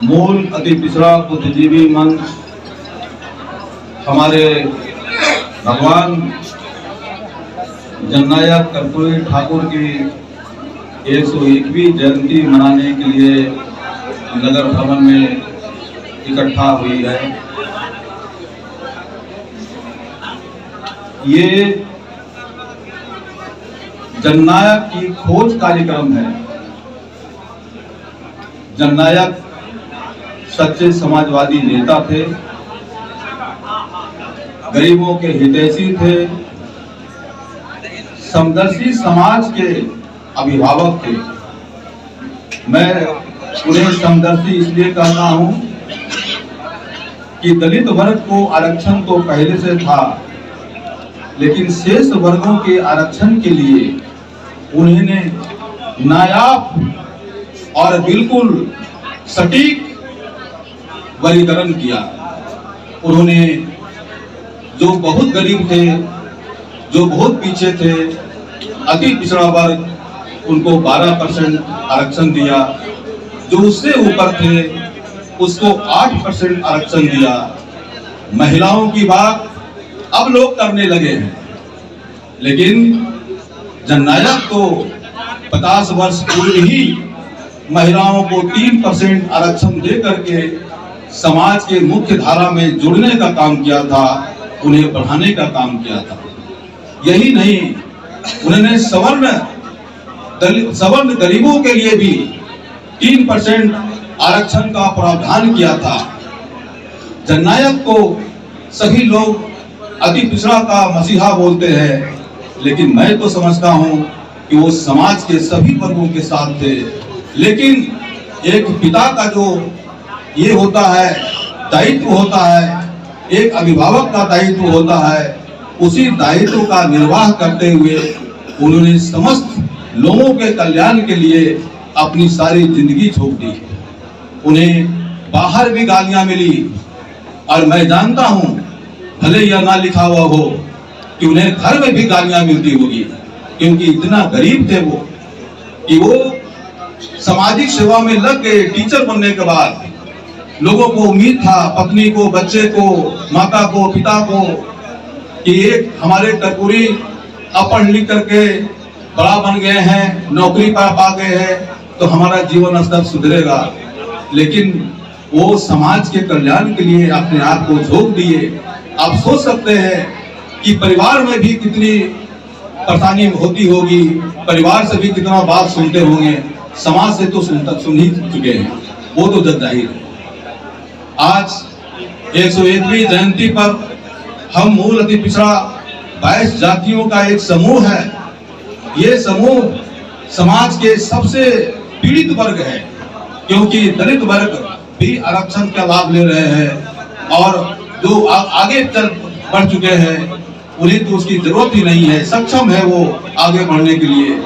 मूल अति पिछड़ा बुद्धिजीवी मंच हमारे भगवान जननायक कर्पूरी ठाकुर की 101वीं जयंती मनाने के लिए नगर भवन में इकट्ठा हुई है। ये जननायक की खोज कार्यक्रम है। जननायक सच्चे समाजवादी नेता थे, गरीबों के हितैषी थे, समदर्शी समाज के अभिभावक थे। मैं उन्हें समदर्शी इसलिए कहता हूं कि दलित वर्ग को आरक्षण तो पहले से था, लेकिन शेष वर्गों के आरक्षण के लिए उन्होंने नायाब और बिल्कुल सटीक वर्गीकरण किया। उन्होंने जो बहुत गरीब थे, जो बहुत पीछे थे, अति पिछड़ा वर्ग, उनको 12% आरक्षण दिया। जो उससे ऊपर थे उसको 8% आरक्षण दिया। महिलाओं की बात अब लोग करने लगे हैं, लेकिन जननायक तो 50 वर्ष पूर्व ही महिलाओं को 3% आरक्षण दे करके समाज के मुख्य धारा में जुड़ने का काम किया था, उन्हें बढ़ाने का काम किया था। यही नहीं, उन्होंने सवर्ण गरीबों के लिए भी 3% आरक्षण का प्रावधान किया था। जननायक को सभी लोग अति पिछड़ा का मसीहा बोलते हैं, लेकिन मैं तो समझता हूं कि वो समाज के सभी वर्गों के साथ थे। लेकिन एक पिता का जो ये होता है, दायित्व होता है, एक अभिभावक का दायित्व होता है, उसी दायित्व का निर्वाह करते हुए उन्होंने समस्त लोगों के कल्याण के लिए अपनी सारी जिंदगी झोंक दी। उन्हें बाहर भी गालियां मिली, और मैं जानता हूं, भले यह ना लिखा हुआ हो, कि उन्हें घर में भी गालियां मिलती होगी, क्योंकि इतना गरीब थे वो कि वो सामाजिक सेवा में लग गए। टीचर बनने के बाद लोगों को उम्मीद था, पत्नी को, बच्चे को, माता को, पिता को, कि एक हमारे कर्पूरी पढ़ लिख करके बड़ा बन गए हैं, नौकरी पा गए हैं, तो हमारा जीवन स्तर सुधरेगा। लेकिन वो समाज के कल्याण के लिए अपने आप को झोंक दिए। आप सोच सकते हैं कि परिवार में भी कितनी परेशानी होती होगी, परिवार से भी कितना बात सुनते होंगे, समाज से तो सुन ही चुके हैं, वो तो जग जाहिर है। आज 101वीं जयंती पर हम मूल अति पिछड़ा 22 जातियों का एक समूह है। ये समूह समाज के सबसे पीड़ित वर्ग है, क्योंकि दलित वर्ग भी आरक्षण का लाभ ले रहे हैं, और जो आगे चल बढ़ चुके हैं उन्हें तो उसकी जरूरत ही नहीं है, सक्षम है वो आगे बढ़ने के लिए।